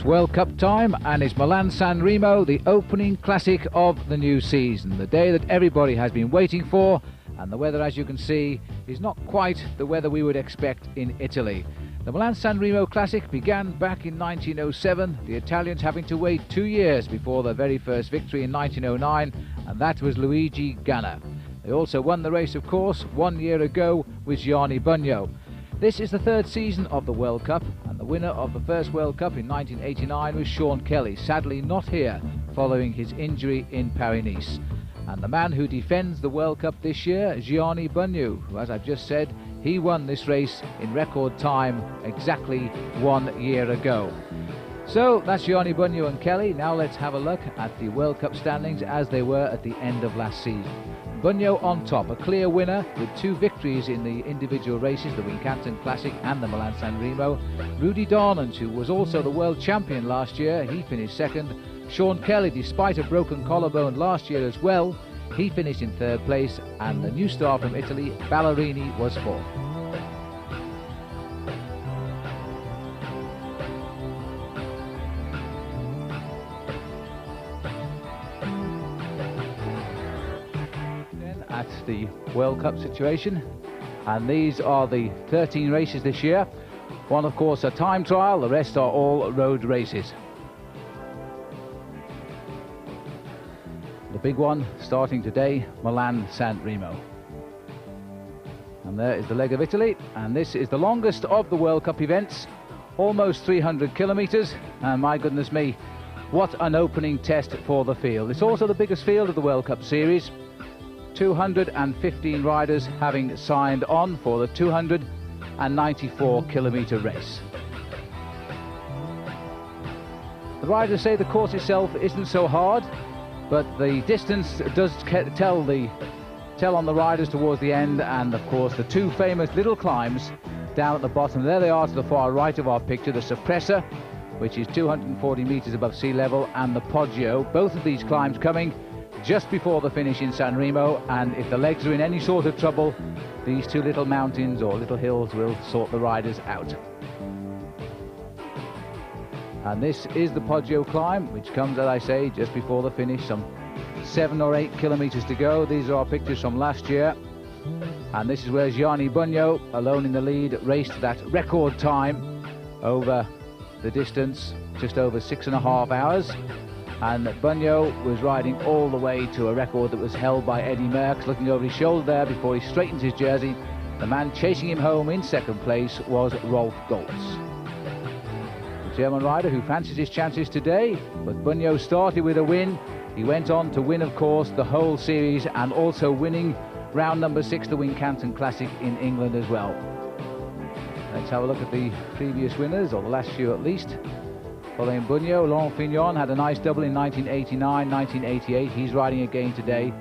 World Cup time, and it's Milan San Remo, the opening classic of the new season, the day that everybody has been waiting for. And the weather, as you can see, is not quite the weather we would expect in Italy. The Milan San Remo Classic began back in 1907, the Italians having to wait 2 years before their very first victory in 1909, and that was Luigi Ganna. They also won the race, of course, 1 year ago with Gianni Bugno. This is the third season of the World Cup, and the winner of the first World Cup in 1989 was Sean Kelly, sadly not here following his injury in Paris-Nice. And the man who defends the World Cup this year, Gianni Bugno, who, as I've just said, he won this race in record time exactly 1 year ago. So that's Gianni Bugno and Kelly. Now let's have a look at the World Cup standings as they were at the end of last season. Bugno on top, a clear winner with 2 victories in the individual races, the Wincanton Classic and the Milan San Remo. Rudy Darnans, who was also the world champion last year, he finished second. Sean Kelly, despite a broken collarbone last year as well, he finished in third place, and the new star from Italy, Ballerini, was fourth. At the World Cup situation, and these are the 13 races this year. One, of course, a time trial, the rest are all road races. The big one starting today, Milan San Remo. And there is the leg of Italy, and this is the longest of the World Cup events, almost 300 kilometers, and my goodness me, what an opening test for the field. It's also the biggest field of the World Cup series. 215 riders having signed on for the 294 kilometer race. The riders say the course itself isn't so hard, but the distance does tell on the riders towards the end, and of course the 2 famous little climbs down at the bottom. There they are to the far right of our picture, the Suppressor, which is 240 meters above sea level, and the Poggio. Both of these climbs coming just before the finish in San Remo, and if the legs are in any sort of trouble, these 2 little mountains or little hills will sort the riders out. And this is the Poggio climb, which comes, as I say, just before the finish, some 7 or 8 kilometers to go. These are our pictures from last year, and this is where Gianni Bugno, alone in the lead, raced that record time over the distance, just over 6.5 hours. And Bugno was riding all the way to a record that was held by Eddie Merckx, looking over his shoulder there before he straightened his jersey. The man chasing him home in second place was Rolf Goltz, the German rider who fancies his chances today. But Bugno started with a win. He went on to win, of course, the whole series, and also winning round number 6, the Wincanton Classic in England as well. Let's have a look at the previous winners, or the last few at least. Following Bugno, Laurent Fignon had a nice double in 1989, 1988. He's riding again today.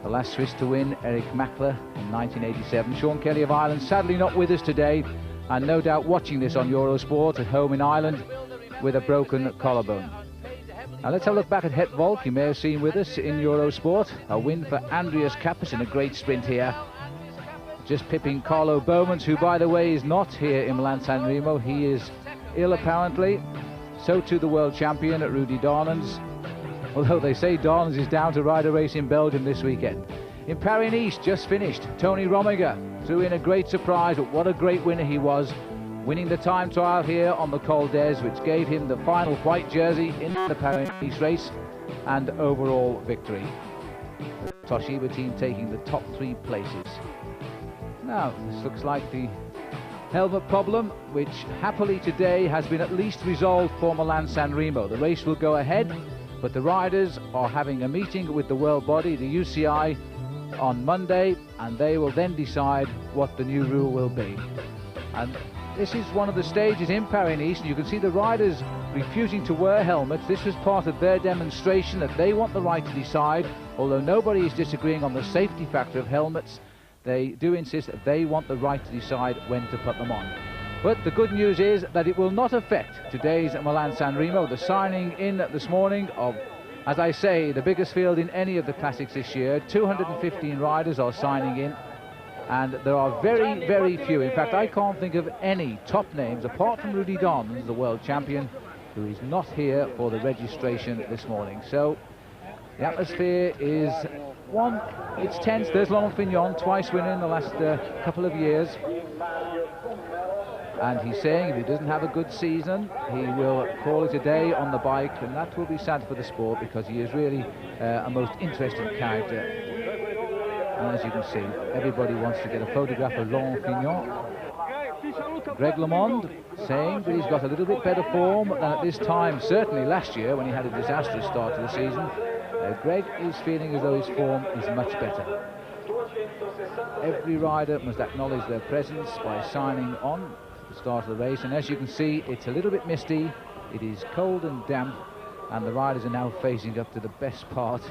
The last Swiss to win, Eric Mackler, in 1987. Sean Kelly of Ireland, sadly not with us today, and no doubt watching this on Eurosport at home in Ireland with a broken collarbone. Now let's have a look back at Het Volk. You may have seen with us in Eurosport a win for Andreas Kappes in a great sprint here, just pipping Carlo Bowmans, who, by the way, is not here in Milan San Remo. He is ill apparently. So too the world champion, Rudy Darnans, although they say Darnans is down to ride a race in Belgium this weekend. In Paris-Nice, just finished, Tony Rominger threw in a great surprise, but what a great winner he was, winning the time trial here on the Col d'Ez, which gave him the final white jersey in the Paris-Nice race and overall victory. The Toshiba team taking the top 3 places. Now, this looks like the helmet problem, which happily today has been at least resolved for Milan San Remo. The race will go ahead, but the riders are having a meeting with the world body, the UCI, on Monday, and they will then decide what the new rule will be. And this is one of the stages in Paris-Nice, and you can see the riders refusing to wear helmets. This was part of their demonstration that they want the right to decide. Although nobody is disagreeing on the safety factor of helmets, they do insist that they want the right to decide when to put them on. But the good news is that it will not affect today's Milan San Remo. The signing in this morning of, as I say, the biggest field in any of the classics this year. 215 riders are signing in, and there are very, very few. In fact, I can't think of any top names, apart from Rudy Darnans, the world champion, who is not here for the registration this morning. So the atmosphere is it's tense. There's Laurent Fignon, twice winner in the last couple of years. And he's saying if he doesn't have a good season, he will call it a day on the bike, and that will be sad for the sport, because he is really a most interesting character. And as you can see, everybody wants to get a photograph of Laurent Fignon. Greg LeMond saying that he's got a little bit better form than at this time, certainly last year when he had a disastrous start to the season. Greg is feeling as though his form is much better. Every rider must acknowledge their presence by signing on the start of the race, and as you can see, it's a little bit misty, it is cold and damp, and the riders are now facing up to the best part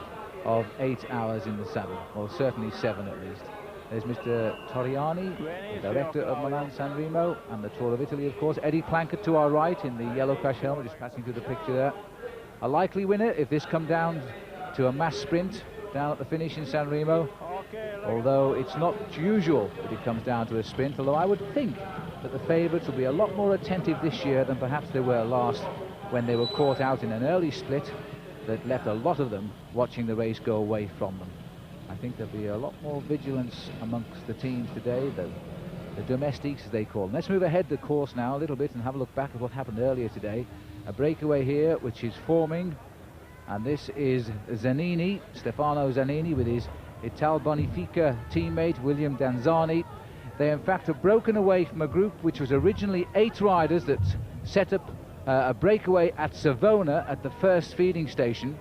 of 8 hours in the saddle, or certainly 7 at least. There's Mr. Torriani, the director of Milan San Remo and the Tour of Italy, of course. Eddie Plankett to our right in the yellow crash helmet, just passing through the picture there. A likely winner if this come down to a mass sprint down at the finish in San Remo, although it's not usual that it comes down to a sprint, although I would think that the favourites will be a lot more attentive this year than perhaps they were last, when they were caught out in an early split that left a lot of them watching the race go away from them. I think there'll be a lot more vigilance amongst the teams today, the domestics as they call them. Let's move ahead the course now a little bit and have a look back at what happened earlier today. A breakaway here which is forming, and this is Zanini, Stefano Zanini, with his Ital Bonifica teammate William Danzani. They in fact have broken away from a group which was originally 8 riders that set up a breakaway at Savona at the first feeding station,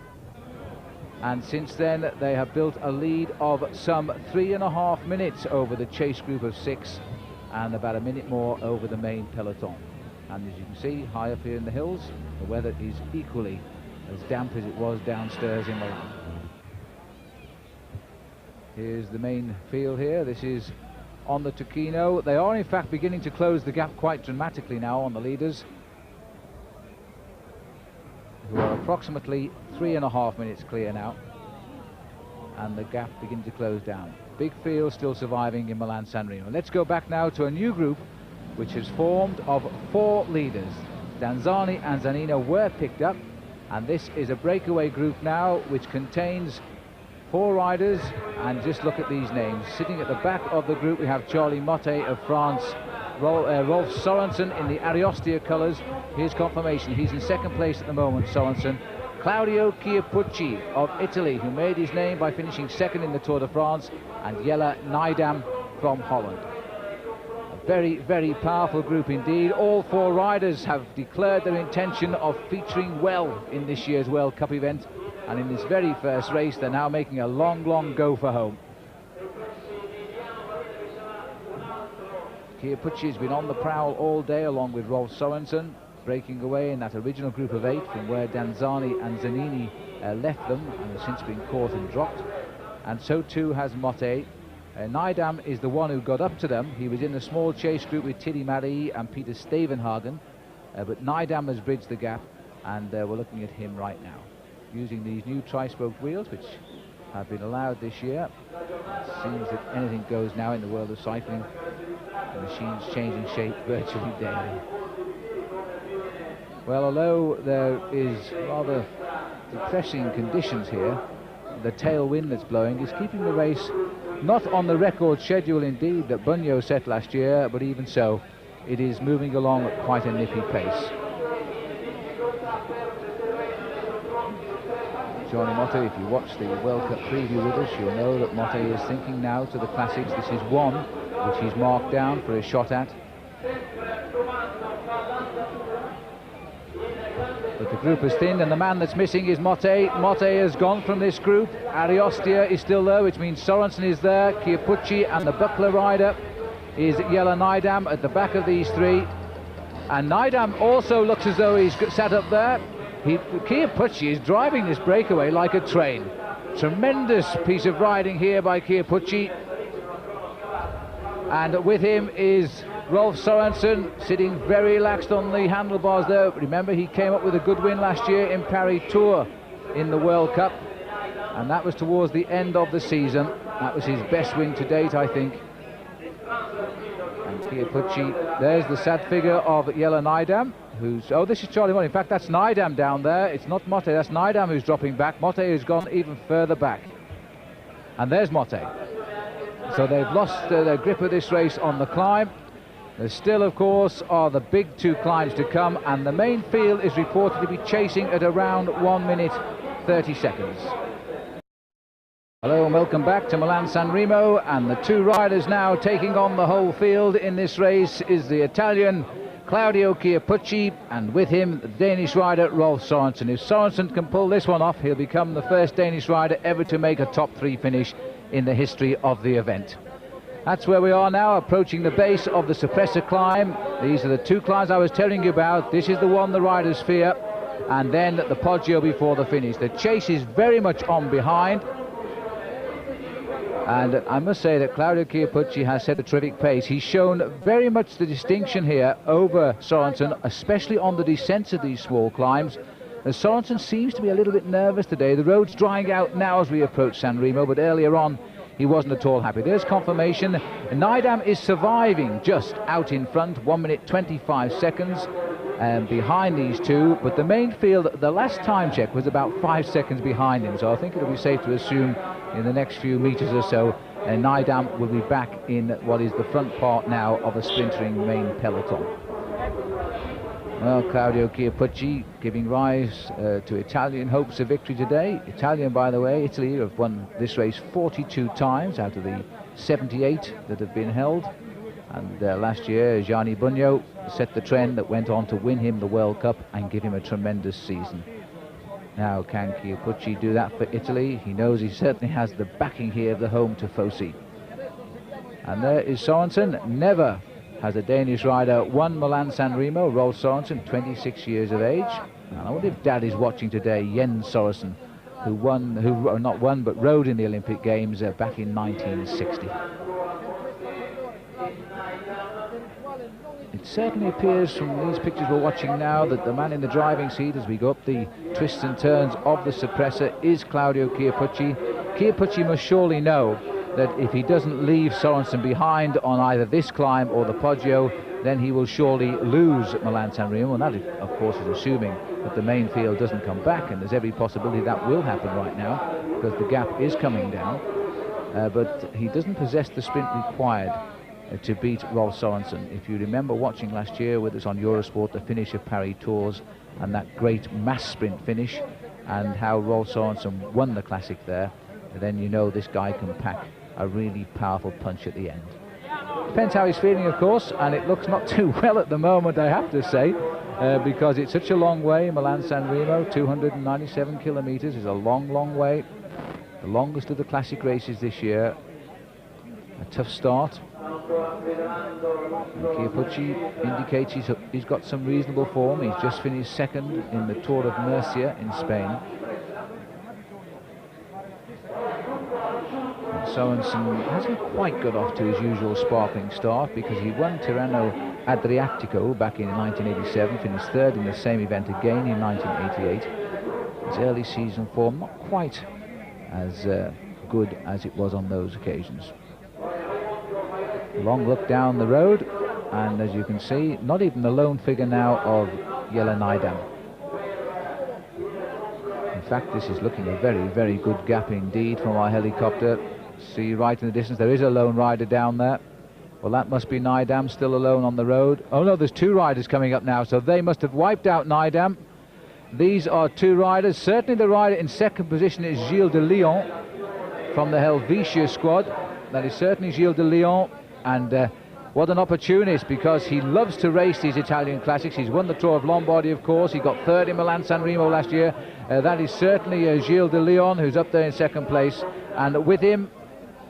and since then they have built a lead of some 3.5 minutes over the chase group of 6, and about a minute more over the main peloton. And as you can see, high up here in the hills, the weather is equally as damp as it was downstairs in Milan. Here's the main field here. This is on the Ticino. They are in fact beginning to close the gap quite dramatically now on the leaders, who are approximately 3.5 minutes clear now, and the gap beginning to close down. Big field still surviving in Milan San Remo. Let's go back now to a new group which is formed of 4 leaders. Danzani and Zanino were picked up, and this is a breakaway group now which contains 4 riders, and just look at these names. Sitting at the back of the group we have Charlie Motte of France, Rolf Sorensen in the Ariostia colours. Here's confirmation, he's in second place at the moment, Sorensen. Claudio Chiappucci of Italy, who made his name by finishing second in the Tour de France, and Jelle Nijdam from Holland. A very, very powerful group indeed. All 4 riders have declared their intention of featuring well in this year's World Cup event, and in this very first race they're now making a long, long go for home. Chiappucci has been on the prowl all day along with Rolf Sorensen, breaking away in that original group of 8 from where Danzani and Zanini left them, and has since been caught and dropped. And so too has Motte. Nijdam is the one who got up to them. He was in the small chase group with Thierry Marie and Peter Stevenhagen, but Nijdam has bridged the gap, and we're looking at him right now, using these new tri-spoke wheels which have been allowed this year. It seems that anything goes now in the world of cycling. The machine's changing shape virtually daily. Well, although there is rather depressing conditions here, the tailwind that's blowing is keeping the race not on the record schedule indeed that Bugno set last year, but even so, it is moving along at quite a nippy pace. Johnny Motte, if you watch the World Cup preview with us, you'll know that Motte is thinking now to the classics. This is one which he's marked down for a shot at. But the group has thinned, and the man that's missing is Motte. Motte has gone from this group. Ariostia is still there, which means Sorensen is there. Chiappucci, and the buckler rider is Jelle Nijdam at the back of these 3. And Nijdam also looks as though he's sat up there. Chiappucci is driving this breakaway like a train. Tremendous piece of riding here by Chiappucci. And with him is Rolf Sorensen, sitting very relaxed on the handlebars there. Remember, he came up with a good win last year in Paris Tour in the World Cup, and that was towards the end of the season. That was his best win to date, I think. And Chiappucci. There's the sad figure of Jelle Nydam, who's... Oh, this is Charlie Motte. In fact, that's Nydam down there. It's not Motte, that's Nydam who's dropping back. Motte has gone even further back. And there's Motte. So they've lost their grip of this race on the climb. There still, of course, are the big two climbs to come, and the main field is reported to be chasing at around 1 minute 30 seconds. Hello and welcome back to Milan San Remo, and the two riders now taking on the whole field in this race is the Italian Claudio Chiappucci, and with him the Danish rider Rolf Sørensen. If Sørensen can pull this one off, he'll become the first Danish rider ever to make a top 3 finish in the history of the event. That's where we are now, approaching the base of the suppressor climb. These are the two climbs I was telling you about. This is the one the riders fear, and then the Poggio before the finish. The chase is very much on behind, and I must say that Claudio Chiappucci has set a terrific pace. He's shown very much the distinction here over Sørensen, especially on the descents of these small climbs. Sørensen seems to be a little bit nervous today. The road's drying out now as we approach San Remo, but earlier on he wasn't at all happy. There's confirmation. Nydam is surviving just out in front, 1 minute 25 seconds behind these two, but the main field, the last time check, was about 5 seconds behind him, so I think it'll be safe to assume in the next few meters or so Nydam will be back in what is the front part now of a splintering main peloton. Well, Claudio Chiappucci giving rise to Italian hopes of victory today. Italian, by the way, Italy have won this race 42 times out of the 78 that have been held. And last year, Gianni Bugno set the trend that went on to win him the World Cup and give him a tremendous season. Now, can Chiappucci do that for Italy? He knows he certainly has the backing here of the home Tifosi. And there is Sørensen. Never has a Danish rider won Milan San Remo. Rolf Sørensen, 26 years of age. And I wonder if Dad is watching today. Jens Sørensen, who not won but rode in the Olympic Games back in 1960. It certainly appears from these pictures we're watching now that the man in the driving seat as we go up the twists and turns of the suppressor is Claudio Chiappucci. Chiappucci must surely know that if he doesn't leave Sørensen behind on either this climb or the Poggio, then he will surely lose Milan San Remo, and that, of course, is assuming that the main field doesn't come back, and there's every possibility that will happen right now because the gap is coming down. But he doesn't possess the sprint required to beat Rolf Sørensen. If you remember watching last year with us on Eurosport, the finish of Paris Tours and that great mass sprint finish, and how Rolf Sørensen won the classic there, then you know this guy can pack a really powerful punch at the end. Depends how he's feeling, of course, and it looks not too well at the moment, I have to say, because it's such a long way. Milan San Remo, 297 kilometers, is a long, long way. The longest of the classic races this year. A tough start. And Chiappucci indicates he's got some reasonable form. He's just finished second in the Tour of Murcia in Spain. Sørensen hasn't quite got off to his usual sparkling start because he won Tirreno Adriatico back in 1987, finished third in the same event again in 1988. His early season form not quite as good as it was on those occasions. Long look down the road, and as you can see, not even the lone figure now of Jelle Nydam. In fact, this is looking a very, very good gap indeed from our helicopter. See right in the distance, there is a lone rider down there. Well, that must be Nydam still alone on the road. Oh no, there's two riders coming up now, so they must have wiped out Nydam. These are two riders. Certainly the rider in second position is Gilles de Lyon from the Helvetia squad. That is certainly Gilles de Lyon, and what an opportunist, because he loves to race these Italian classics. He's won the Tour of Lombardy, of course. He got third in Milan San Remo last year. That is certainly Gilles de Lyon, who's up there in second place, and with him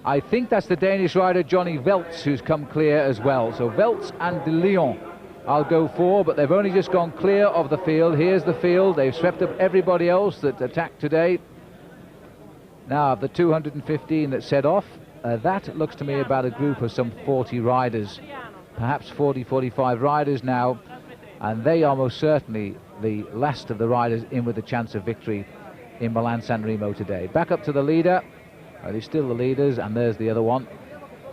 I think that's the Danish rider Johnny Veltz, who's come clear as well. So Veltz and de Lyon I'll go for, but they've only just gone clear of the field. Here's the field. They've swept up everybody else that attacked today. Now, of the 215 that set off, that looks to me about a group of some 40 riders, perhaps 40, 45 riders now, and they are most certainly the last of the riders in with a chance of victory in Milan San Remo today. Back up to the leader. They're still the leaders, and there's the other one.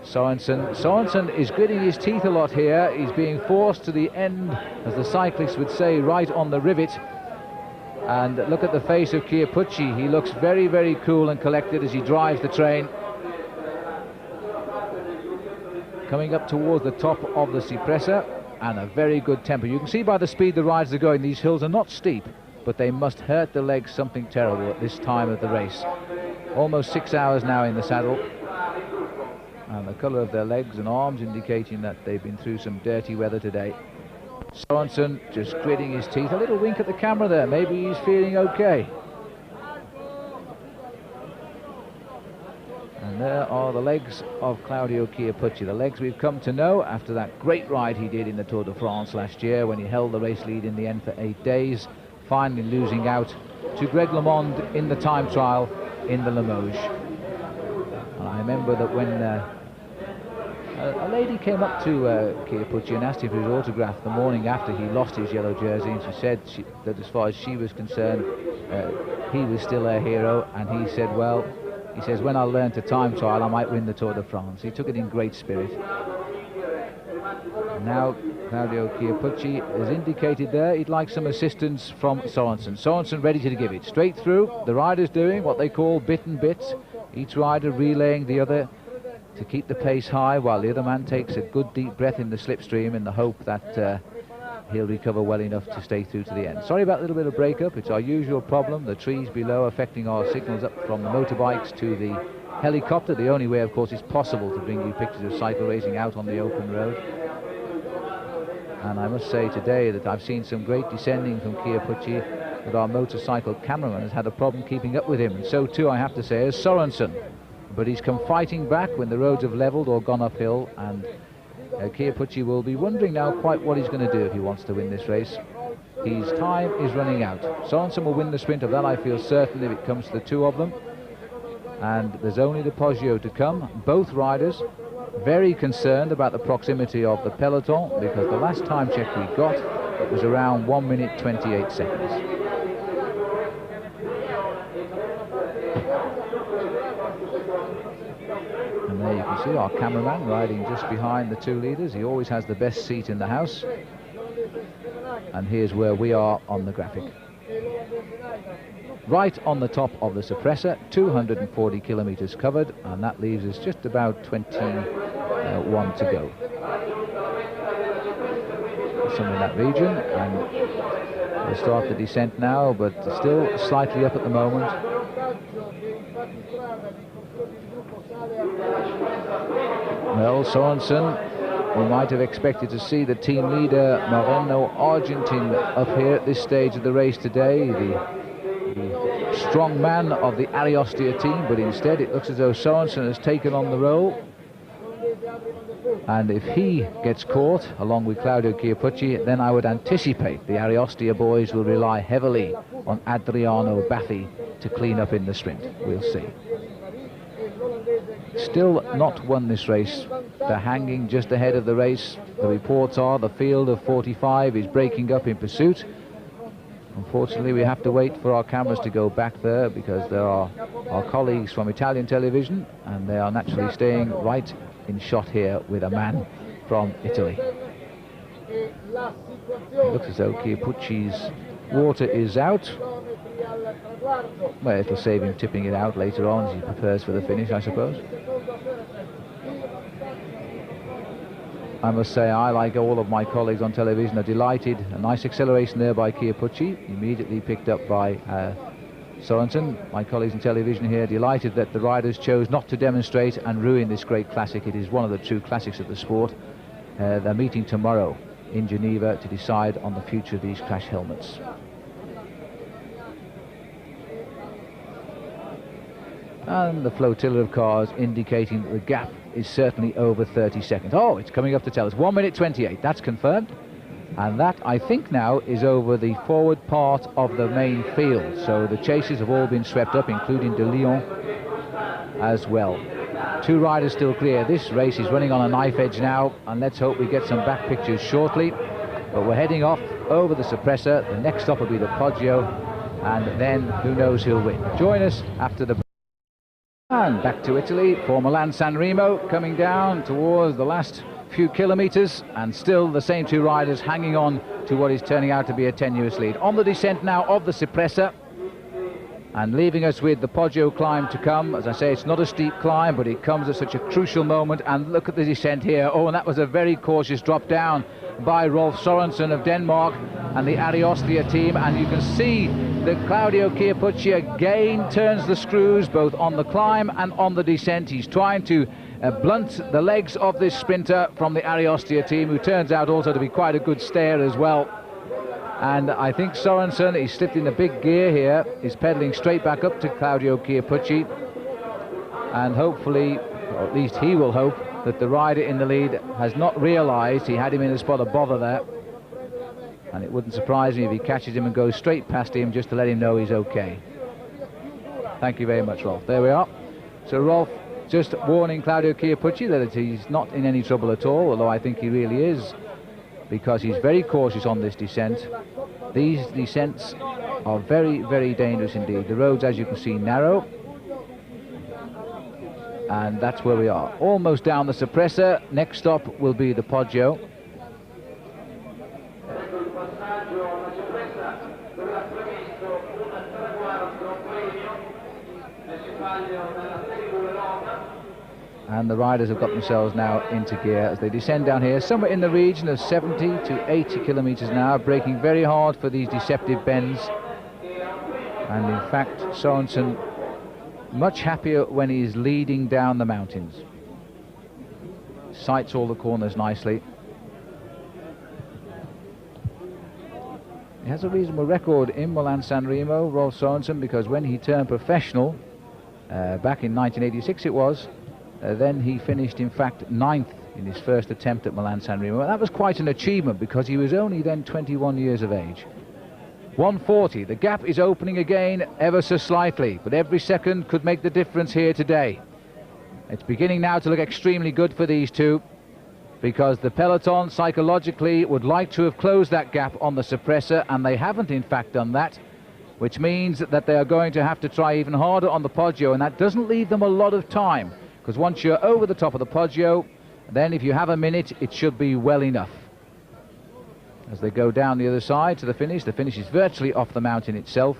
Sorensen is gritting his teeth a lot here. He's being forced to the end, as the cyclists would say, right on the rivet. And look at the face of Chiappucci. He looks very, very cool and collected as he drives the train. Coming up towards the top of the Cipressa, and a very good tempo. You can see by the speed the riders are going, these hills are not steep, but they must hurt the legs something terrible at this time of the race. Almost 6 hours now in the saddle. And the colour of their legs and arms indicating that they've been through some dirty weather today. Sorensen just gritting his teeth. A little wink at the camera there. Maybe he's feeling okay. And there are the legs of Claudio Chiappucci, the legs we've come to know after that great ride he did in the Tour de France last year, when he held the race lead in the end for 8 days, finally losing out to Greg LeMond in the time trial in the Limoges. And I remember that when a lady came up to Chiappucci and asked him for his autograph the morning after he lost his yellow jersey, and she said that as far as she was concerned, he was still her hero, and he said, well, he says, when I learn to time trial, I might win the Tour de France. He took it in great spirit. And now Claudio Chiappucci has indicated there he'd like some assistance from Sorensen. Sorensen ready to give it straight through. The riders doing what they call bit and bits, each rider relaying the other to keep the pace high, while the other man takes a good deep breath in the slipstream in the hope that he'll recover well enough to stay through to the end. Sorry about a little bit of breakup. It's our usual problem, the trees below affecting our signals up from the motorbikes to the helicopter. The only way, of course, it's possible to bring you pictures of cycle racing out on the open road. And I must say today that I've seen some great descending from Chiappucci, but our motorcycle cameraman has had a problem keeping up with him, and so too, I have to say, is Sorensen. But he's come fighting back when the roads have levelled or gone uphill, and Chiappucci will be wondering now quite what he's going to do if he wants to win this race. His time is running out. Sorensen will win the sprint, of that I feel certain, if it comes to the two of them. And there's only the Poggio to come. Both riders very concerned about the proximity of the peloton, because the last time check we got, it was around 1 minute 28 seconds. And there you can see our cameraman riding just behind the two leaders. He always has the best seat in the house. And here's where we are on the graphic. Right on the top of the Cipressa, 240 kilometers covered, and that leaves us just about 21 to go. Somewhere in that region, and we'll start the descent now, but still slightly up at the moment. Well, Sorensen, we might have expected to see the team leader Moreno Argentin up here at this stage of the race today, the strong man of the Ariostia team, but instead it looks as though Sorensen has taken on the role. And if he gets caught along with Claudio Chiappucci, then I would anticipate the Ariostia boys will rely heavily on Adriano Baffi to clean up in the sprint. We'll see. Still not won this race. They're hanging just ahead of the race. The reports are the field of 45 is breaking up in pursuit. Unfortunately, we have to wait for our cameras to go back there, because there are our colleagues from Italian television, and they are naturally staying right in shot here with a man from Italy. It looks as though Chiappucci's water is out. Well, it'll save him tipping it out later on as he prepares for the finish, I suppose. I must say, I, like all of my colleagues on television, are delighted. A nice acceleration there by Chiappucci, immediately picked up by Sorensen. My colleagues on television here delighted that the riders chose not to demonstrate and ruin this great classic. It is one of the true classics of the sport. They're meeting tomorrow in Geneva to decide on the future of these crash helmets. And the flotilla of cars indicating that the gap is certainly over 30 seconds. Oh, it's coming up to tell us 1 minute 28. That's confirmed. And that, I think, now is over the forward part of the main field. So the chasers have all been swept up, including De Leon as well. Two riders still clear. This race is running on a knife edge now, and let's hope we get some back pictures shortly. But we're heading off over the Cipressa. The next stop will be the Poggio, and then who knows who'll win. Join us after the And back to Italy for Milan San Remo, coming down towards the last few kilometres, and still the same two riders hanging on to what is turning out to be a tenuous lead. On the descent now of the Cipressa, and leaving us with the Poggio climb to come. As I say, it's not a steep climb, but it comes at such a crucial moment. And look at the descent here. Oh, and that was a very cautious drop down by Rolf Sorensen of Denmark and the Ariostia team. And you can see that Claudio Chiappucci again turns the screws both on the climb and on the descent. He's trying to blunt the legs of this sprinter from the Ariostia team, who turns out also to be quite a good stayer as well. And I think Sorensen, he's slipped in a big gear here. He's pedalling straight back up to Claudio Chiappucci. And hopefully, or at least he will hope, that the rider in the lead has not realised he had him in a spot of bother there. And it wouldn't surprise me if he catches him and goes straight past him just to let him know he's okay. Thank you very much, Rolf. There we are. So Rolf just warning Claudio Chiappucci that he's not in any trouble at all, although I think he really is, because he's very cautious on this descent. These descents are very, very dangerous indeed. The roads, as you can see, narrow. And that's where we are. Almost down the Cipressa. Next stop will be the Poggio. And the riders have got themselves now into gear as they descend down here, somewhere in the region of 70 to 80 kilometers an hour, braking very hard for these deceptive bends. And in fact, Sorensen much happier when he's leading down the mountains. Sights all the corners nicely. He has a reasonable record in Milan San Remo, Rolf Sorensen, because when he turned professional, back in 1986 it was, then he finished in fact 9th in his first attempt at Milan San Remo. And that was quite an achievement because he was only then 21 years of age. 140, the gap is opening again ever so slightly, but every second could make the difference here today. It's beginning now to look extremely good for these two, because the peloton psychologically would like to have closed that gap on the Cipressa, and they haven't in fact done that, which means that they are going to have to try even harder on the Poggio, and that doesn't leave them a lot of time, because once you're over the top of the Poggio, then if you have a minute, it should be well enough. As they go down the other side to the finish is virtually off the mountain itself.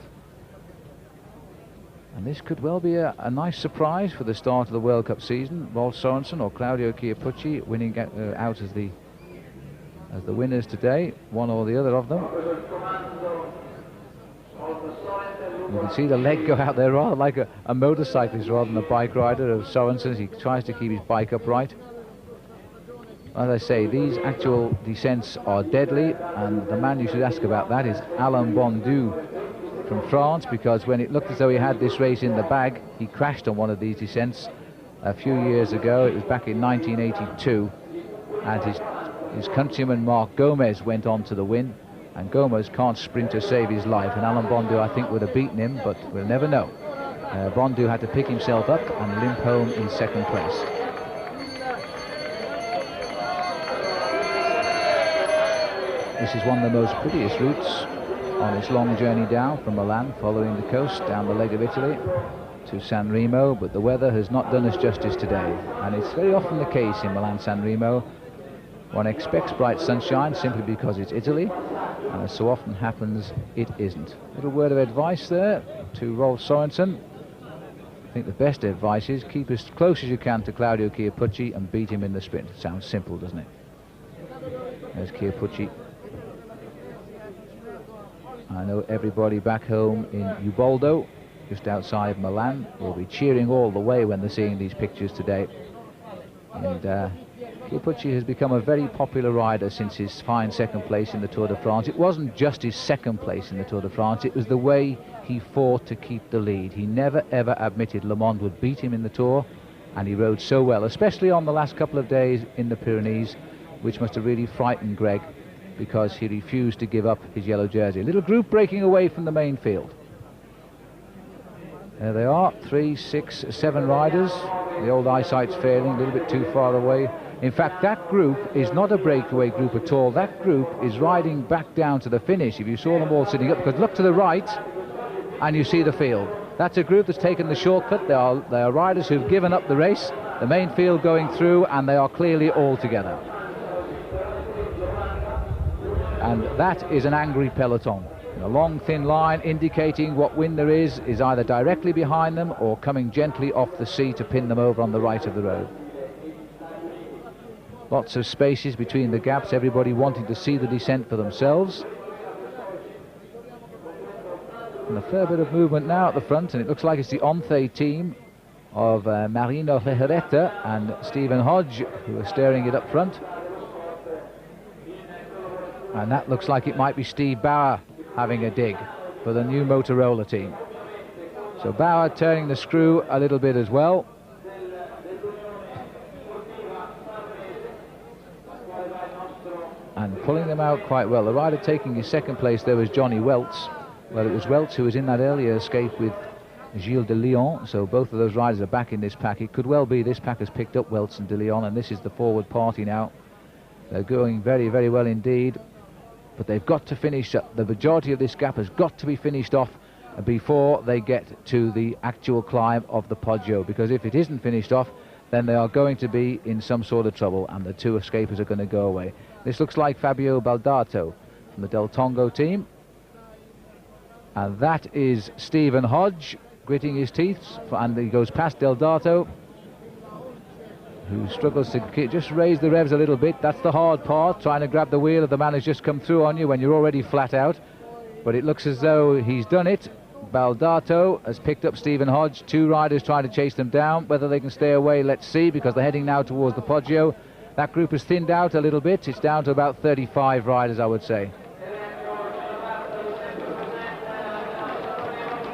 And this could well be a nice surprise for the start of the World Cup season. Rolf Sorensen or Claudio Chiappucci winning out as the winners today, one or the other of them. You can see the leg go out there rather like a motorcyclist rather than a bike rider of Sorensen as he tries to keep his bike upright. As I say, these actual descents are deadly, and the man you should ask about that is Alain Bondu from France, because when it looked as though he had this race in the bag, he crashed on one of these descents a few years ago. It was back in 1982, and his countryman Marc Gomez went on to the win, and Gomez can't sprint to save his life, and Alain Bondu I think would have beaten him, but we'll never know. Bondu had to pick himself up and limp home in second place. This is one of the most prettiest routes on its long journey down from Milan, following the coast down the leg of Italy to San Remo, but the weather has not done us justice today, and it's very often the case in Milan San Remo. One expects bright sunshine simply because it's Italy, and as so often happens, it isn't. Little word of advice there to Rolf Sorensen. I think the best advice is keep as close as you can to Claudio Chiappucci and beat him in the sprint. Sounds simple, doesn't it? There's Chiappucci. I know everybody back home in Uboldo, just outside Milan, will be cheering all the way when they're seeing these pictures today. And Chiappucci has become a very popular rider since his fine second place in the Tour de France. It wasn't just his second place in the Tour de France, it was the way he fought to keep the lead. He never ever admitted Le Monde would beat him in the Tour, and he rode so well, especially on the last couple of days in the Pyrenees, which must have really frightened Greg, because he refused to give up his yellow jersey. A little group breaking away from the main field. There they are, 3, 6, 7 riders. The old eyesight's failing, a little bit too far away. In fact, that group is not a breakaway group at all. That group is riding back down to the finish. If you saw them all sitting up, because look to the right and you see the field. That's a group that's taken the shortcut. They are riders who've given up the race, the main field going through, and they are clearly all together. And that is an angry peloton. A long thin line indicating what wind there is either directly behind them or coming gently off the sea to pin them over on the right of the road. Lots of spaces between the gaps, everybody wanting to see the descent for themselves. And a fair bit of movement now at the front, and it looks like it's the Onthé team of Marino Lejarreta and Stephen Hodge who are steering it up front. And that looks like it might be Steve Bauer having a dig for the new Motorola team. So Bauer turning the screw a little bit as well. And pulling them out quite well. The rider taking his second place there was Johnny Welts. Well, it was Welts who was in that earlier escape with Gilles de Lyon, so both of those riders are back in this pack. It could well be this pack has picked up Welts and de Lyon, and this is the forward party now. They're going very, very well indeed, but they've got to finish up. The majority of this gap has got to be finished off before they get to the actual climb of the Poggio, because if it isn't finished off, then they are going to be in some sort of trouble, and the two escapers are going to go away. This looks like Fabio Baldato from the Del Tongo team. And that is Stephen Hodge gritting his teeth, and he goes past Deldato, who struggles to just raise the revs a little bit. That's the hard part, trying to grab the wheel of the man who's just come through on you when you're already flat out. But it looks as though he's done it. Baldato has picked up Stephen Hodge. Two riders trying to chase them down. Whether they can stay away, let's see, because they're heading now towards the Poggio. That group has thinned out a little bit. It's down to about 35 riders, I would say.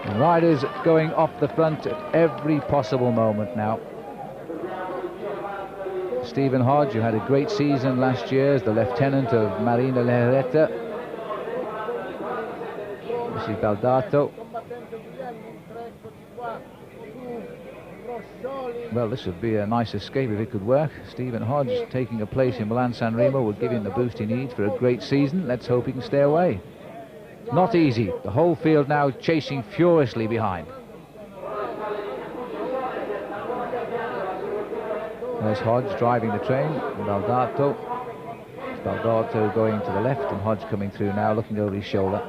And riders going off the front at every possible moment now. Stephen Hodge, who had a great season last year as the lieutenant of Marino Lejarreta. This is Baldato. Well, this would be a nice escape if it could work. Stephen Hodge taking a place in Milan San Remo would give him the boost he needs for a great season. Let's hope he can stay away. Not easy. The whole field now chasing furiously behind. There's Hodge driving the train. Baldato. Baldato going to the left and Hodge coming through now, looking over his shoulder.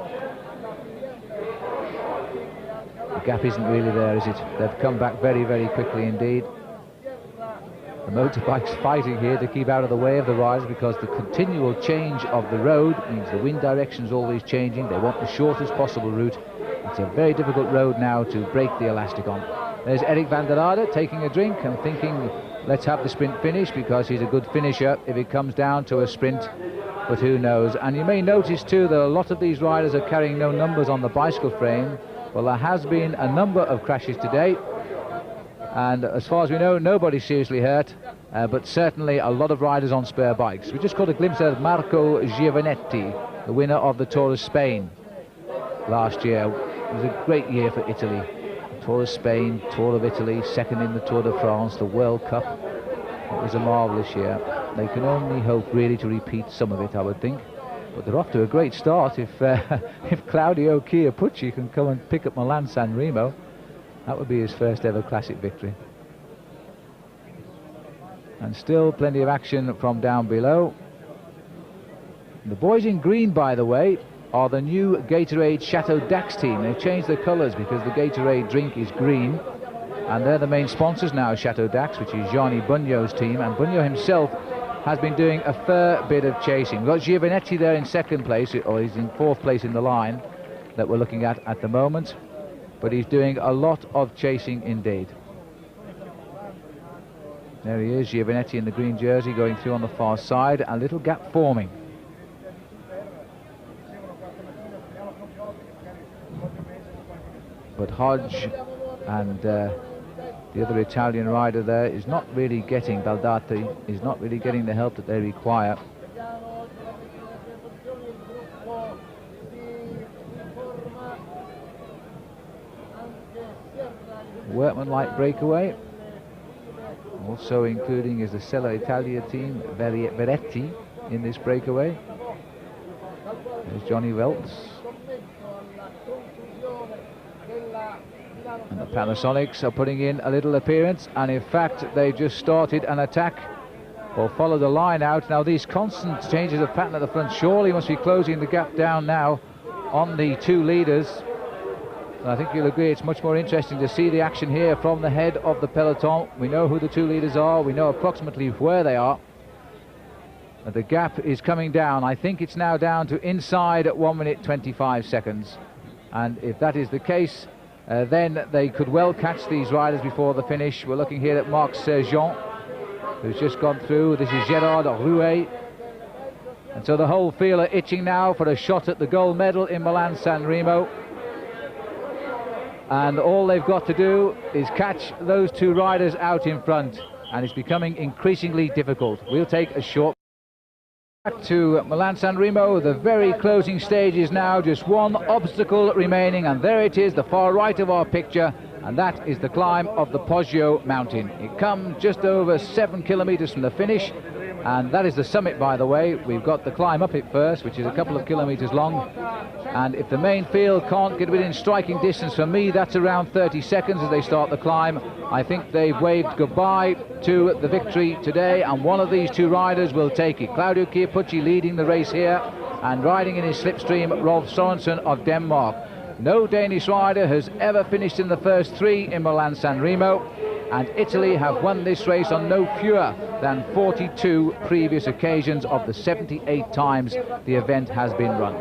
The gap isn't really there, is it? They've come back very, very quickly indeed. The motorbike's fighting here to keep out of the way of the riders, because the continual change of the road means the wind direction is always changing. They want the shortest possible route. It's a very difficult road now to break the elastic on. There's Eric van der Aarde taking a drink and thinking, let's have the sprint finish, because he's a good finisher if it comes down to a sprint, but who knows. And you may notice too that a lot of these riders are carrying no numbers on the bicycle frame. Well, there has been a number of crashes today, and as far as we know, nobody's seriously hurt, but certainly a lot of riders on spare bikes. We just caught a glimpse of Marco Giovanetti, the winner of the Tour of Spain last year. It was a great year for Italy. Tour of Spain, Tour of Italy, second in the Tour de France, the World Cup. It was a marvellous year. They can only hope really to repeat some of it, I would think. But they're off to a great start. If Claudio Chiappucci can come and pick up Milan San Remo, that would be his first ever classic victory. And still plenty of action from down below. The boys in green, by the way, are the new Gatorade Chateau Dax team. They've changed their colours because the Gatorade drink is green, and they're the main sponsors now, Chateau Dax, which is Gianni Bugno's team, and Bugno himself has been doing a fair bit of chasing. We've got Giovanetti there in second place, or he's in fourth place in the line that we're looking at the moment, but he's doing a lot of chasing indeed. There he is, Giovanetti in the green jersey going through on the far side, a little gap forming. But Hodge and the other Italian rider there is not really getting, Baldati is not really getting the help that they require. Workmanlike breakaway. Also including is the Sella Italia team, Veretti, in this breakaway. There's Johnny Welts. And the Panasonics are putting in a little appearance, and in fact they just started an attack or followed the line out. Now these constant changes of pattern at the front surely must be closing the gap down now on the two leaders. And I think you'll agree it's much more interesting to see the action here from the head of the peloton. We know who the two leaders are, we know approximately where they are. The gap is coming down. I think it's now down to inside at 1 minute 25 seconds. And if that is the case, then they could well catch these riders before the finish. We're looking here at Marc Sergent, who's just gone through. This is Gerard Rouet. And so the whole field are itching now for a shot at the gold medal in Milan San Remo. And all they've got to do is catch those two riders out in front. And it's becoming increasingly difficult. We'll take a short back to Milan San Remo. The very closing stage is now just one obstacle remaining, and there it is, the far right of our picture, and that is the climb of the Poggio mountain. It comes just over 7 kilometers from the finish, and that is the summit, by the way. We've got the climb up it first, which is a couple of kilometers long, and if the main field can't get within striking distance from me, that's around 30 seconds as they start the climb. I think they've waved goodbye to the victory today, and one of these two riders will take it. Claudio Chiappucci leading the race here, and riding in his slipstream, Rolf Sørensen of Denmark. No Danish rider has ever finished in the first three in Milan San Remo, and Italy have won this race on no fewer than 42 previous occasions of the 78 times the event has been run.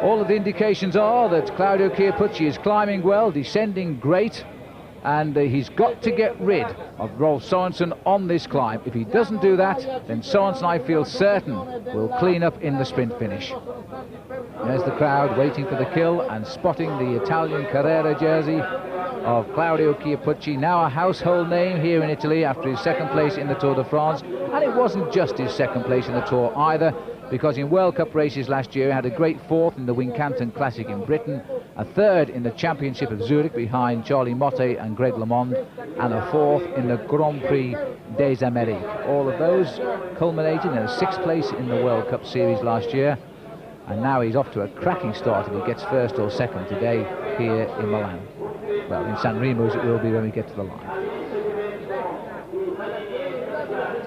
All of the indications are that Claudio Chiappucci is climbing well, descending great, and he's got to get rid of Rolf Sørensen on this climb. If he doesn't do that, then Sørensen, I feel certain, will clean up in the sprint finish. There's the crowd waiting for the kill and spotting the Italian Carrera jersey of Claudio Chiappucci, now a household name here in Italy after his second place in the Tour de France. And it wasn't just his second place in the Tour either, because in World Cup races last year he had a great fourth in the Wincanton Classic in Britain, a third in the Championship of Zurich behind Charlie Motte and Greg LeMond, and a fourth in the Grand Prix des Amériques. All of those culminating in a sixth place in the World Cup Series last year, and now he's off to a cracking start if he gets first or second today here in Milan. Well, in San Remo as it will be when we get to the line.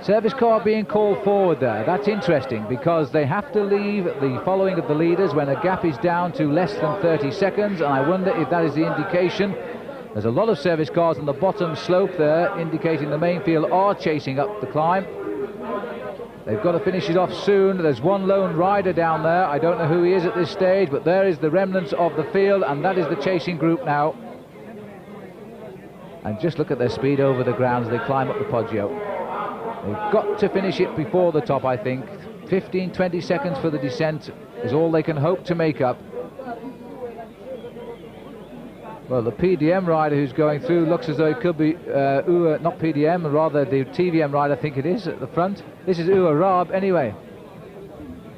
Service car being called forward there. That's interesting because they have to leave the following of the leaders when a gap is down to less than 30 seconds, and I wonder if that is the indication. There's a lot of service cars on the bottom slope there, indicating the main field are chasing up the climb. They've got to finish it off soon. There's one lone rider down there. I don't know who he is at this stage, but there is the remnants of the field, and that is the chasing group now. And just look at their speed over the ground as they climb up the Poggio. They've got to finish it before the top, I think. 15-20 seconds for the descent is all they can hope to make up. Well, the PDM rider who's going through looks as though it could be not PDM, rather the TVM rider, I think it is, at the front. This is Uwe Raab anyway.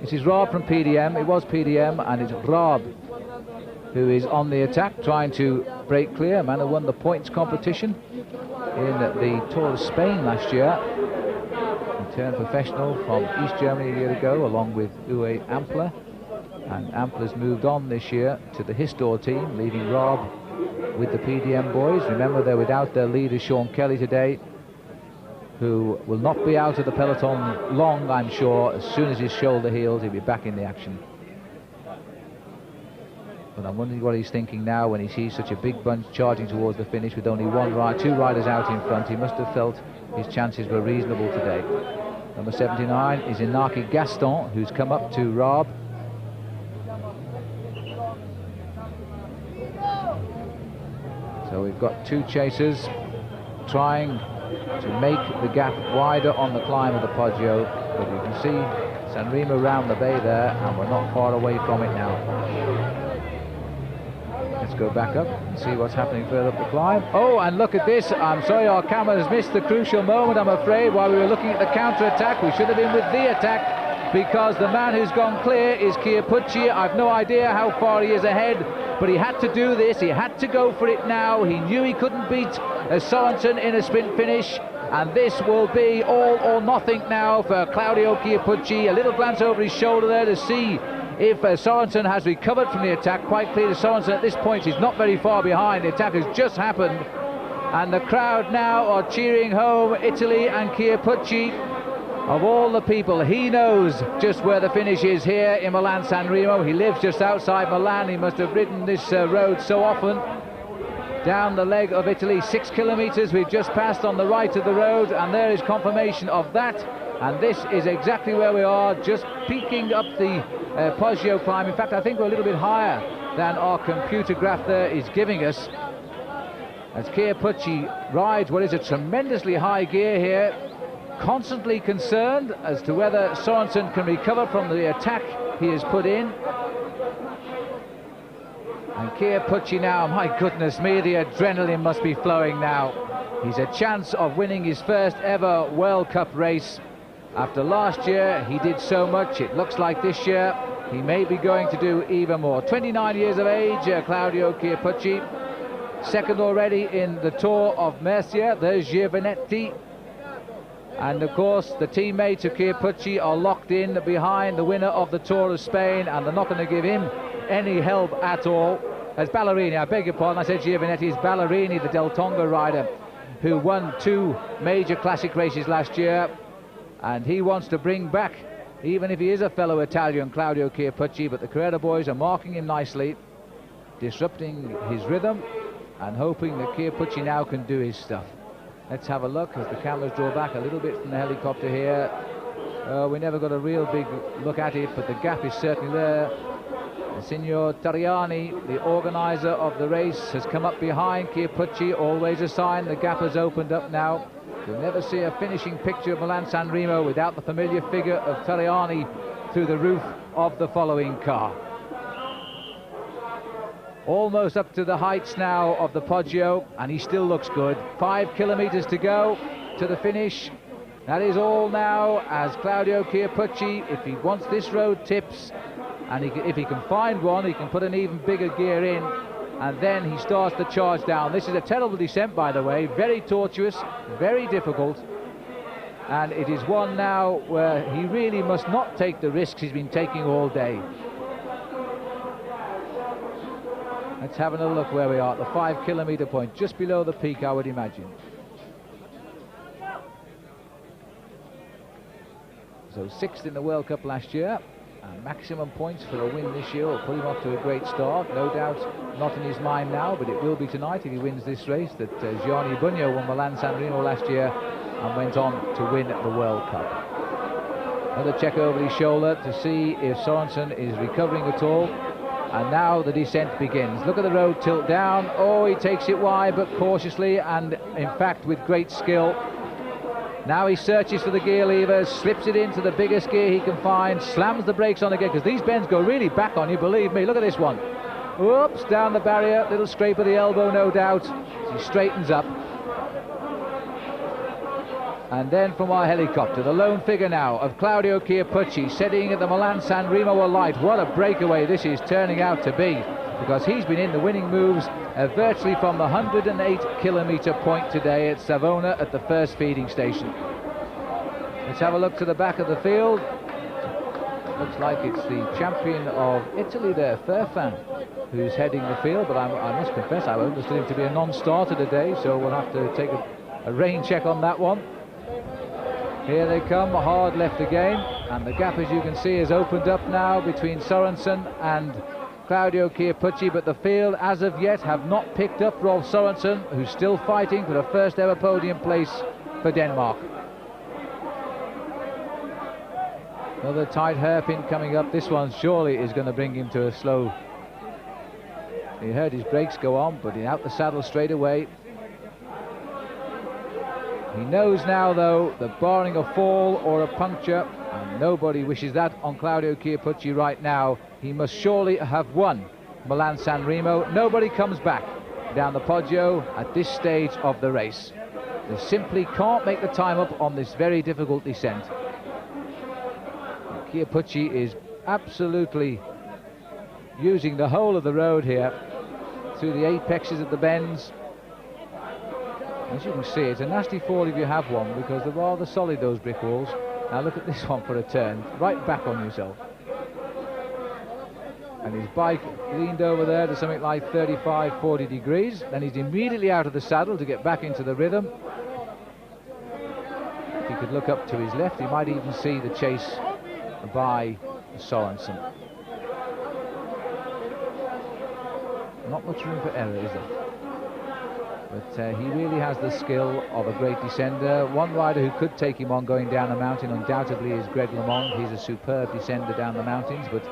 This is Raab from PDM. It was PDM, and it's Raab who is on the attack, trying to break clear. A man who won the points competition in the Tour of Spain last year. He turned professional from East Germany a year ago, along with Uwe Ampler. And Ampler's moved on this year to the Histor team, leaving Raab with the PDM boys. Remember, they're without their leader Sean Kelly today, who will not be out of the peloton long, I'm sure. As soon as his shoulder heals, he'll be back in the action. But I'm wondering what he's thinking now when he sees such a big bunch charging towards the finish with only two riders out in front. He must have felt his chances were reasonable today. Number 79 is Inaki Gaston, who's come up to Raab. So we've got two chasers trying to make the gap wider on the climb of the Poggio, but you can see San Remo round the bay there, and we're not far away from it now. Let's go back up and see what's happening further up the climb. Oh, and look at this. I'm sorry our camera has missed the crucial moment, I'm afraid. While we were looking at the counter-attack, we should have been with the attack, because the man who's gone clear is Chiappucci. I've no idea how far he is ahead, but he had to do this. He had to go for it now. He knew he couldn't beat Sørensen in a sprint finish, and this will be all or nothing now for Claudio Chiappucci. A little glance over his shoulder there to see if Sorensen has recovered from the attack. Quite clear to Sorensen at this point, he's not very far behind. The attack has just happened, and the crowd now are cheering home Italy and Chiappucci. Of all the people, he knows just where the finish is here in Milan San Remo. He lives just outside Milan. He must have ridden this road so often. Down the leg of Italy, 6 kilometers we've just passed on the right of the road, and there is confirmation of that. And this is exactly where we are, just peeking up the Poggio climb. In fact, I think we're a little bit higher than our computer graph there is giving us, as Chiappucci rides what is a tremendously high gear here, constantly concerned as to whether Sorensen can recover from the attack he has put in. And Chiappucci now, my goodness me, the adrenaline must be flowing now. He's a chance of winning his first ever World Cup race. After last year, he did so much. It looks like this year he may be going to do even more. 29 years of age, Claudio Chiappucci. Second already in the Tour of Murcia. There's Giovanetti. And of course, the teammates of Chiappucci are locked in behind the winner of the Tour of Spain, and they're not going to give him any help at all. As Ballerini, I beg your pardon, I said Giovanetti, is Ballerini, the Del Tonga rider, who won 2 major classic races last year. And he wants to bring back, even if he is a fellow Italian, Claudio Chiappucci, but the Carrera boys are marking him nicely, disrupting his rhythm, and hoping that Chiappucci now can do his stuff. Let's have a look as the cameras draw back a little bit from the helicopter here. We never got a real big look at it, but the gap is certainly there. Signor Tariani, the organizer of the race, has come up behind Chiappucci, always a sign the gap has opened up now. You'll never see a finishing picture of Milan San Remo without the familiar figure of Tariani through the roof of the following car. Almost up to the heights now of the Poggio, and he still looks good. 5 kilometers to go to the finish. That is all now, as Claudio Chiappucci, if he wants this road tips, and if he can find one, he can put an even bigger gear in, and then he starts to charge down. This is a terrible descent, by the way, very tortuous, very difficult, and it is one now where he really must not take the risks he's been taking all day. Let's have another look where we are at the 5 kilometer point, just below the peak, I would imagine. So 6th in the World Cup last year. Maximum points for a win this year will put him off to a great start. No doubt not in his mind now, but it will be tonight if he wins this race, that Gianni Bugno won Milan San Remo last year and went on to win the World Cup. Another check over his shoulder to see if Sorensen is recovering at all. And now the descent begins. Look at the road tilt down. Oh, he takes it wide but cautiously, and in fact with great skill. Now he searches for the gear levers, slips it into the biggest gear he can find, slams the brakes on again, because these bends go really back on you, believe me. Look at this one. Whoops, down the barrier, little scrape of the elbow, no doubt. He straightens up. And then from our helicopter, the lone figure now of Claudio Chiappucci, setting at the Milan San Remo alight. What a breakaway this is turning out to be, because he's been in the winning moves virtually from the 108 kilometer point today at Savona at the first feeding station. Let's have a look to the back of the field. Looks like it's the champion of Italy there, Furfan, who's heading the field, but I must confess I understood him to be a non-starter today, so we'll have to take a rain check on that one. Here they come, hard left again, and the gap, as you can see, has opened up now between Sorensen and Claudio Chiappucci, but the field as of yet have not picked up Rolf Sorensen, who's still fighting for the first ever podium place for Denmark. Another tight hairpin coming up. This one surely is going to bring him to a slow. He heard his brakes go on, but he's out the saddle straight away. He knows now, though, that barring a fall or a puncture, and nobody wishes that on Claudio Chiappucci right now, he must surely have won Milan San Remo. Nobody comes back down the Poggio at this stage of the race. They simply can't make the time up on this very difficult descent. And Chiappucci is absolutely using the whole of the road here through the apexes of the bends. As you can see, it's a nasty fall if you have one, because they're rather solid, those brick walls. Now look at this one for a turn, right back on yourself. and his bike leaned over there to something like 35-40 degrees. Then he's immediately out of the saddle to get back into the rhythm. If he could look up to his left, he might even see the chase by Sorensen. Not much room for error, is there? But he really has the skill of a great descender. One rider who could take him on going down the mountain undoubtedly is Greg LeMond. He's a superb descender down the mountains, but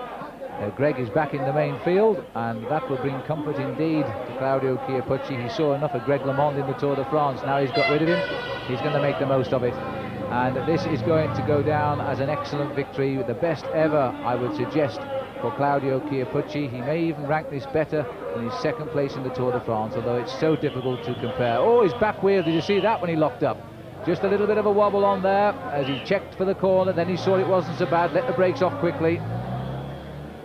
Greg is back in the main field, and that will bring comfort indeed to Claudio Chiappucci. He saw enough of Greg LeMond in the Tour de France. Now he's got rid of him, he's going to make the most of it. And this is going to go down as an excellent victory, the best ever, I would suggest, for Claudio Chiappucci. He may even rank this better than his second place in the Tour de France, although it's so difficult to compare. Oh, his back wheel, did you see that when he locked up? Just a little bit of a wobble on there as he checked for the corner, then he saw it wasn't so bad, let the brakes off quickly.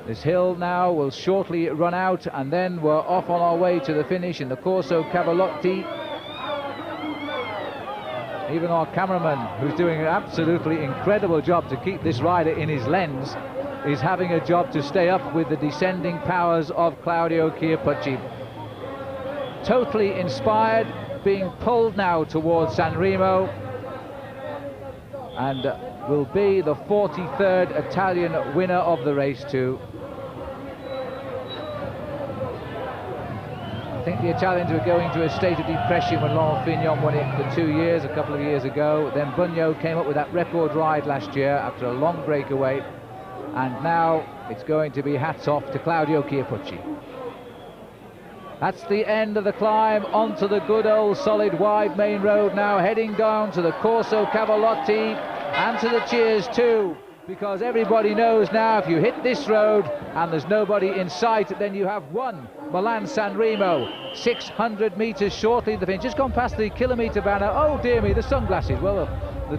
This hill now will shortly run out, and then we're off on our way to the finish in the Corso Cavalotti. Even our cameraman, who's doing an absolutely incredible job to keep this rider in his lens, is having a job to stay up with the descending powers of Claudio Chiappucci. Totally inspired, being pulled now towards San Remo, and will be the 43rd Italian winner of the race too. I think the Italians were going into a state of depression when Laurent Fignon won it for 2 years, a couple of years ago. Then Bugno came up with that record ride last year after a long breakaway. And now it's going to be hats off to Claudio Chiappucci. That's the end of the climb onto the good old solid wide main road now, heading down to the Corso Cavalotti and to the cheers too, because everybody knows now if you hit this road and there's nobody in sight, then you have won Milan San Remo. 600 metres shortly the finish, just gone past the kilometre banner. Oh dear me, the sunglasses. Well,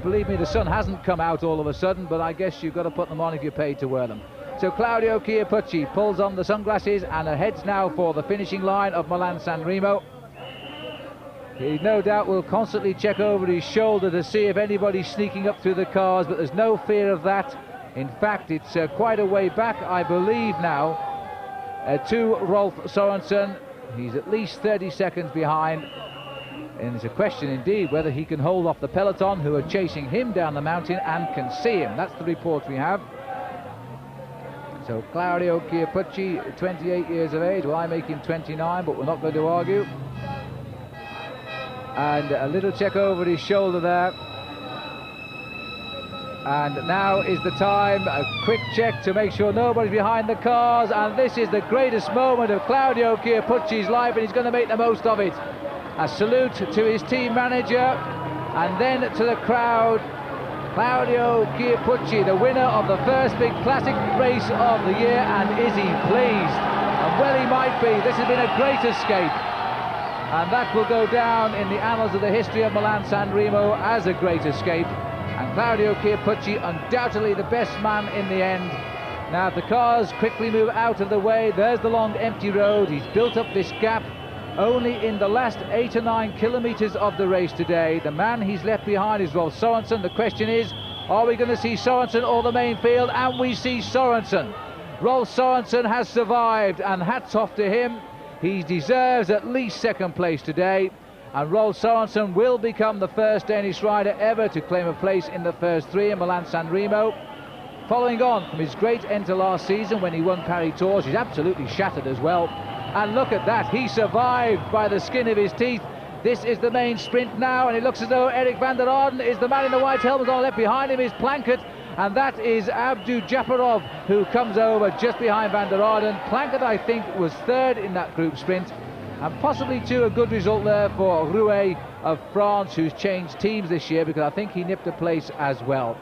believe me, the sun hasn't come out all of a sudden, but I guess you've got to put them on if you're paid to wear them. So Claudio Chiappucci pulls on the sunglasses and heads now for the finishing line of Milan San Remo. He no doubt will constantly check over his shoulder to see if anybody's sneaking up through the cars, but there's no fear of that. In fact, it's quite a way back, I believe now, to Rolf Sorensen. He's at least 30 seconds behind. And it's a question indeed whether he can hold off the peloton who are chasing him down the mountain and can see him. That's the report we have. So Claudio Chiappucci, 28 years of age. Well, I make him 29, but we're not going to argue. And a little check over his shoulder there. And now is the time, a quick check to make sure nobody's behind the cars. And this is the greatest moment of Claudio Chiappucci's life, and he's going to make the most of it. A salute to his team manager, and then to the crowd. Claudio Chiappucci, the winner of the first big classic race of the year, and is he pleased? And well, he might be. This has been a great escape, and that will go down in the annals of the history of Milan San Remo as a great escape. And Claudio Chiappucci, undoubtedly the best man in the end. Now, if the cars quickly move out of the way, there's the long empty road. He's built up this gap only in the last 8 or 9 kilometres of the race today. The man he's left behind is Rolf Sorensen. The question is, are we going to see Sorensen or the main field? And we see Sorensen. Rolf Sorensen has survived, and hats off to him. He deserves at least second place today. And Rolf Sorensen will become the first Danish rider ever to claim a place in the first 3 in Milan San Remo. Following on from his great end to last season when he won Paris Tours, he's absolutely shattered as well. And look at that, he survived by the skin of his teeth. This is the main sprint now, and it looks as though Eric van der Arden is the man in the white helmet. On the left behind him is Plankett, and that is Abdu Japarov, who comes over just behind van der Arden. Plankett, I think, was third in that group sprint, and possibly too a good result there for Rouet of France, who's changed teams this year, because I think he nipped a place as well.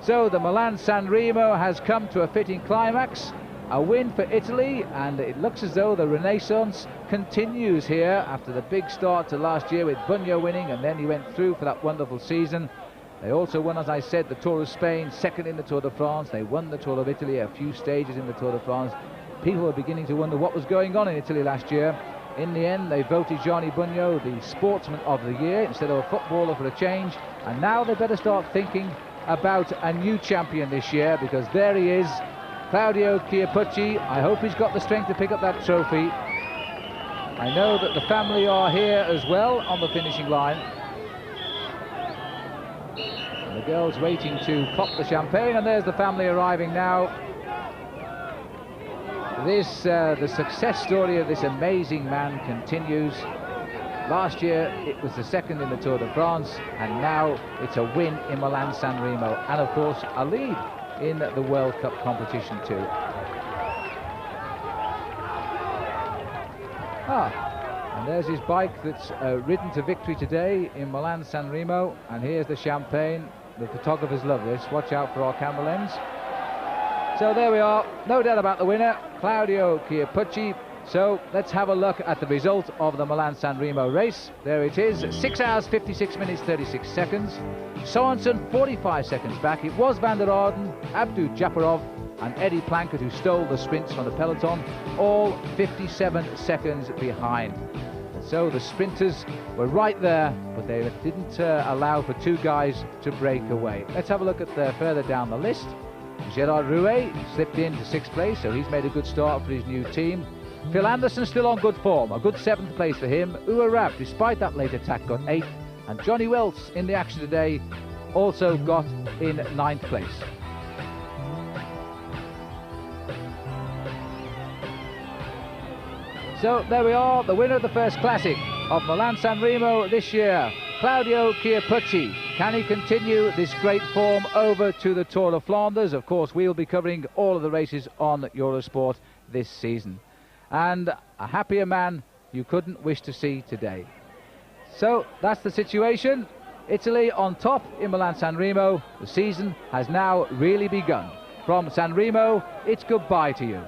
So the Milan San Remo has come to a fitting climax. A win for Italy, and it looks as though the renaissance continues here after the big start to last year with Bugno winning, and then he went through for that wonderful season. They also won, as I said, the Tour of Spain, second in the Tour de France. They won the Tour of Italy, a few stages in the Tour de France. People were beginning to wonder what was going on in Italy last year. In the end, they voted Gianni Bugno the sportsman of the year instead of a footballer for a change. And now they better start thinking about a new champion this year, because there he is, Claudio Chiappucci. I hope he's got the strength to pick up that trophy. I know that the family are here as well on the finishing line. And the girls waiting to pop the champagne, and there's the family arriving now. The success story of this amazing man continues. Last year it was the second in the Tour de France, and now it's a win in Milan San Remo, and of course a lead in the World Cup competition too. And there's his bike that's ridden to victory today in Milan San Remo, and here's the champagne. The photographers love this. Watch out for our camera lens. So there we are, no doubt about the winner, Claudio Chiappucci. So let's have a look at the result of the Milan San Remo race. There it is, 6 hours 56 minutes 36 seconds. Sorensen 45 seconds back. It was Van der Arden, Abdu Japarov and Eddie Plankett who stole the sprints from the peloton, all 57 seconds behind. And so the sprinters were right there, but they didn't allow for two guys to break away. Let's have a look at further down the list. Gerard Rouet slipped into 6th place, so he's made a good start for his new team. Phil Anderson still on good form, a good 7th place for him. Uwe Rapp, despite that late attack, got 8th. And Johnny Welts in the action today also got in 9th place. So there we are, the winner of the first classic of Milan San Remo this year, Claudio Chiappucci. Can he continue this great form over to the Tour de Flanders? Of course, we'll be covering all of the races on Eurosport this season. And a happier man you couldn't wish to see today. So that's the situation. Italy on top in Milan San Remo. The season has now really begun. From San Remo, it's goodbye to you.